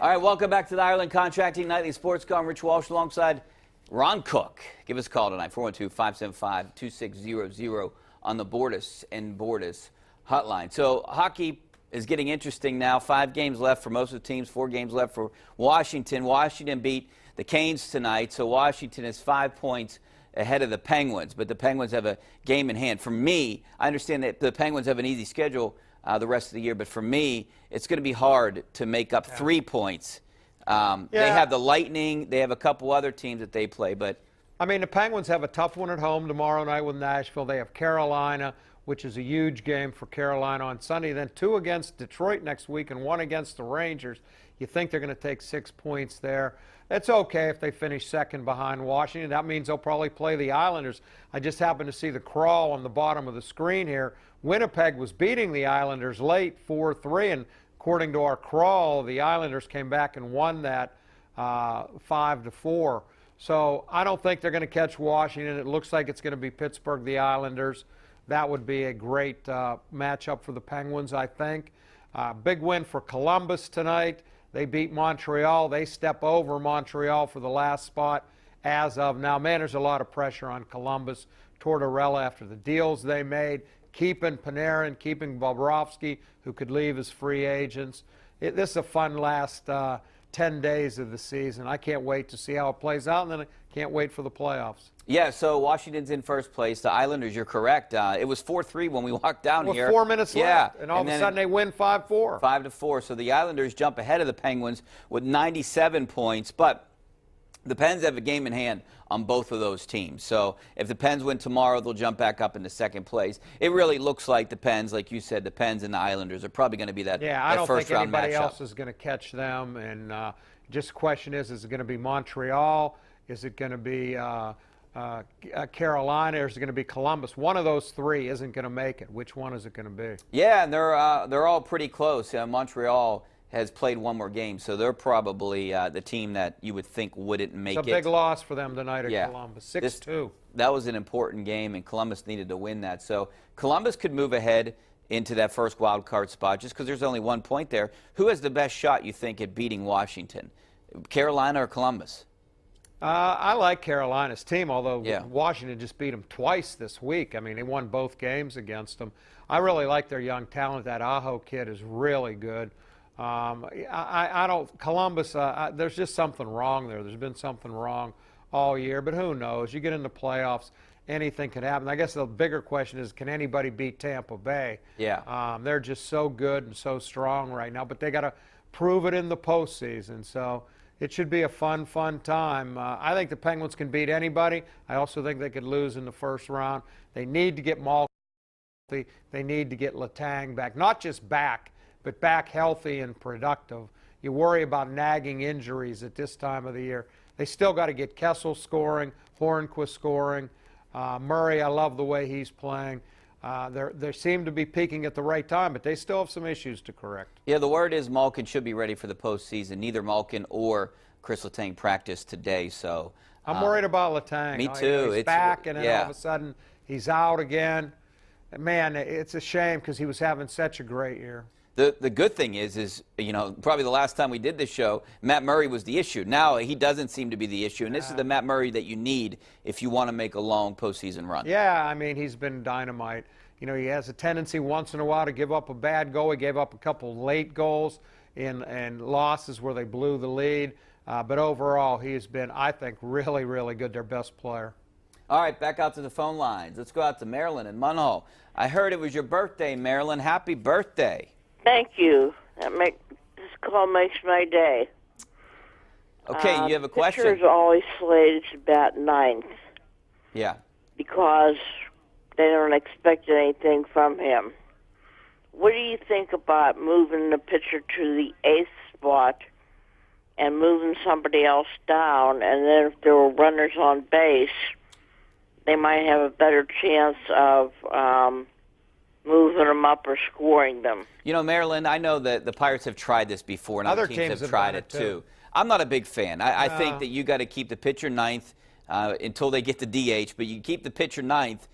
All right, welcome back to the Ireland Contracting Nightly Sports Call. I'm Rich Walsh alongside Ron Cook. Give us a call tonight, 412-575-2600 on the Bordas and Bordas hotline. So hockey is getting interesting now. 5 games left for most of the teams, 4 games left for Washington. Washington beat the Canes tonight, so Washington is 5 points ahead of the Penguins, but the Penguins have a game in hand. For me, I understand that the Penguins have an easy schedule the rest of the year, but for me, it's going to be hard to make up 3 points. They have the Lightning. They have a couple other teams that they play, but I mean, the Penguins have a tough one at home tomorrow night with Nashville. They have Carolina, which is a huge game for Carolina on Sunday. Then 2 against Detroit next week and 1 against the Rangers. You think they're going to take 6 points there. That's okay if they finish second behind Washington. That means they'll probably play the Islanders. I just happened to see the crawl on the bottom of the screen here. Winnipeg was beating the Islanders late 4-3, and according to our crawl, the Islanders came back and won that 5-4. So I don't think they're going to catch Washington. It looks like it's going to be Pittsburgh, the Islanders. That would be a great matchup for the Penguins, I think. Big win for Columbus tonight. They beat Montreal. They step over Montreal for the last spot as of now. Man, there's a lot of pressure on Columbus. Tortorella after the deals they made, keeping Panarin, keeping Bobrovsky, who could leave as free agents. This is a fun last 10 days of the season. I can't wait to see how it plays out, and then I can't wait for the playoffs. yeah, so Washington's in first place. The Islanders, you're correct. It was 4-3 when we walked down With here. 4 minutes left, and all of a sudden they win 5-4. 5-4. So the Islanders jump ahead of the Penguins with 97 points, but the Pens have a game in hand on both of those teams. So if the Pens win tomorrow, they'll jump back up into second place. It really looks like the Pens, like you said, the Pens and the Islanders are probably going to be that first round matchup. Yeah, I don't think anybody else is going to catch them. And just the question is it going to be Montreal? Is it going to be Carolina, or is it going to be Columbus? One of those 3 isn't going to make it. Which one is it going to be? Yeah, and they're all pretty close. Montreal has played 1 more game, so they're probably the team that you would think wouldn't make it. It's a big loss for them tonight at Columbus, 6-2. That was an important game, and Columbus needed to win that. So Columbus could move ahead into that first wild card spot just because there's only 1 point there. Who has the best shot, you think, at beating Washington? Carolina or Columbus? I like Carolina's team, although Washington just beat them twice this week. I mean, they won both games against them. I really like their young talent. That Aho kid is really good. I don't, Columbus, there's just something wrong there. There's been something wrong all year, but who knows? You get into playoffs, anything can happen. I guess the bigger question is, can anybody beat Tampa Bay? Yeah. They're just so good and so strong right now, but they got to prove it in the postseason. So it should be a fun time. I think the Penguins can beat anybody. I also think they could lose in the first round. They need to get Malkin healthy. They need to get Letang back. Not just back, but back healthy and productive. You worry about nagging injuries at this time of the year. They still got to get Kessel scoring, Hornquist scoring. Murray, I love the way he's playing. They seem to be peaking at the right time, but they still have some issues to correct. Yeah, the word is Malkin should be ready for the postseason. Neither Malkin or Chris Letang practiced today, so I'm worried about Letang. Me too. He's back, and then all of a sudden he's out again. Man, it's a shame because he was having such a great year. The good thing is probably the last time we did this show, Matt Murray was the issue. Now he doesn't seem to be the issue, and this is the Matt Murray that you need if you want to make a long postseason run. Yeah, I mean, he's been dynamite. You know, he has a tendency once in a while to give up a bad goal. He gave up a couple late goals in losses where they blew the lead. But overall, he has been, I think, really, really good, their best player. All right, back out to the phone lines. Let's go out to Marilyn in Munhall. I heard it was your birthday, Marilyn. Happy birthday. Thank you. This call makes my day. Okay, you have a question? Pitcher's always slated to bat ninth. Yeah. Because they don't expect anything from him. What do you think about moving the pitcher to the 8th spot and moving somebody else down, and then if there were runners on base, they might have a better chance of moving them up or scoring them? You know, Maryland, I know that the Pirates have tried this before, and other teams have tried it too. I'm not a big fan. I think that you got to keep the pitcher ninth until they get the DH, but you keep the pitcher ninth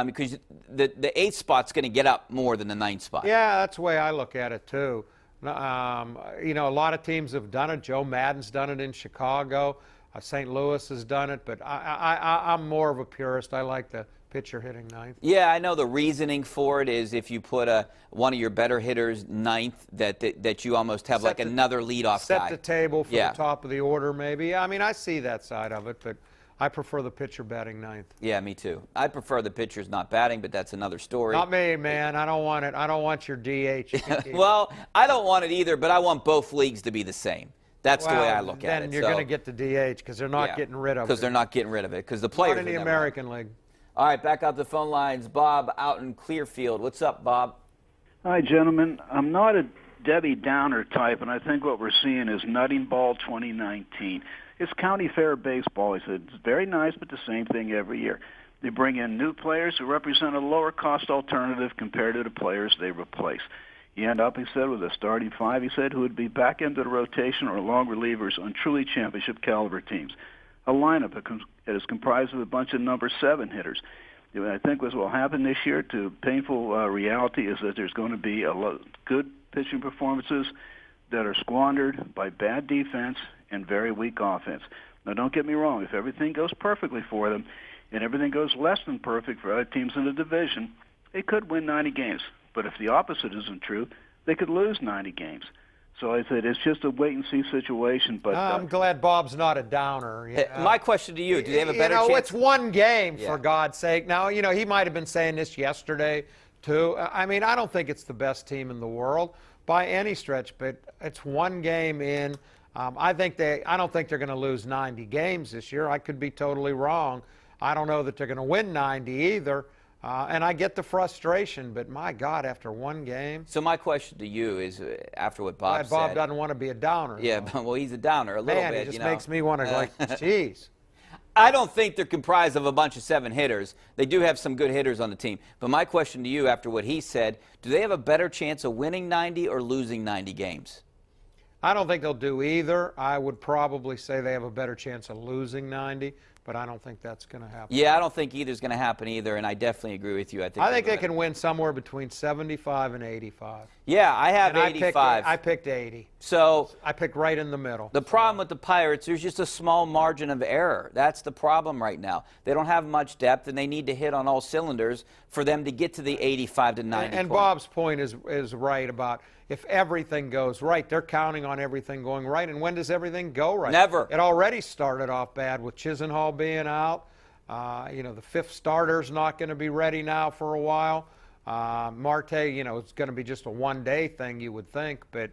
because the 8th spot's going to get up more than the 9th spot. Yeah, that's the way I look at it too. You know, a lot of teams have done it. Joe Madden's done it in Chicago. St. Louis has done it, but I'm more of a purist. I like the pitcher hitting ninth. Yeah, I know the reasoning for it is if you put one of your better hitters ninth, that you almost have like another leadoff guy. Set the table for Yeah. the top of the order, maybe. I mean, I see that side of it, but I prefer the pitcher batting ninth. Yeah, me too. I prefer the pitchers not batting, but that's another story. Not me, man. I don't want it. I don't want your DH. Well, I don't want it either, but I want both leagues to be the same. That's the way I look at it. Then you're going to get the DH because they're not getting rid of it. Because they're not getting rid of it. Because the players Not in the American League. All right, back out the phone lines. Bob out in Clearfield. What's up, Bob? Hi, gentlemen. I'm not a Debbie Downer type, and I think what we're seeing is Nutting Ball 2019. It's county fair baseball. He said it's very nice, but the same thing every year. They bring in new players who represent a lower-cost alternative compared to the players they replace. You end up, he said, with a starting five, he said, who would be back into the rotation or long relievers on truly championship-caliber teams. A lineup that is comprised of a bunch of number 7 hitters. I think what will happen this year, to painful reality, is that there's going to be good pitching performances that are squandered by bad defense and very weak offense. Now, don't get me wrong. If everything goes perfectly for them and everything goes less than perfect for other teams in the division, they could win 90 games. But if the opposite isn't true, they could lose 90 games. So I said it's just a wait-and-see situation. But I'm glad Bob's not a downer. You know? My question to you, do they have a better chance? It's one game, for God's sake. Now, you know, he might have been saying this yesterday, too. I mean, I don't think it's the best team in the world by any stretch, but it's one game in. I don't think they're going to lose 90 games this year. I could be totally wrong. I don't know that they're going to win 90 either. And I get the frustration, but my God, after one game. So my question to you is, after what Bob said. Bob doesn't want to be a downer. Yeah, well, he's a downer a little bit. Man, it just makes me want to like, geez. I don't think they're comprised of a bunch of 7 hitters. They do have some good hitters on the team. But my question to you, after what he said, do they have a better chance of winning 90 or losing 90 games? I don't think they'll do either. I would probably say they have a better chance of losing 90, but I don't think that's going to happen. Yeah, I don't think either's going to happen either, and I definitely agree with you. I think they can win somewhere between 75 and 85. Yeah, I have 85. I picked 80. So I picked right in the middle. The problem with the Pirates, there's just a small margin of error. That's the problem right now. They don't have much depth, and they need to hit on all cylinders for them to get to the 85 to 90 And point. Bob's point is right about if everything goes right. They're counting on everything going right. And when does everything go right? Never. It already started off bad with Chisenhall being out. You know, the 5th starter's not going to be ready now for a while. Marte, you know, it's going to be just a one-day thing, you would think, but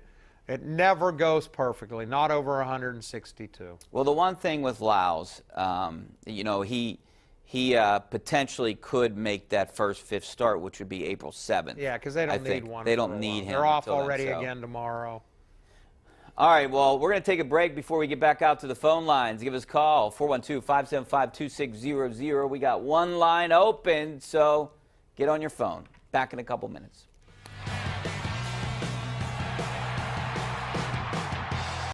it never goes perfectly, not over 162. Well, the one thing with Lyles, you know, he potentially could make that first 5th start, which would be April 7th. Yeah, because they don't need one. They don't need him. They're off until then, already so. again tomorrow. All right, well, we're going to take a break before we get back out to the phone lines. Give us a call, 412-575-2600. We got one line open, so get on your phone. Back in a couple minutes.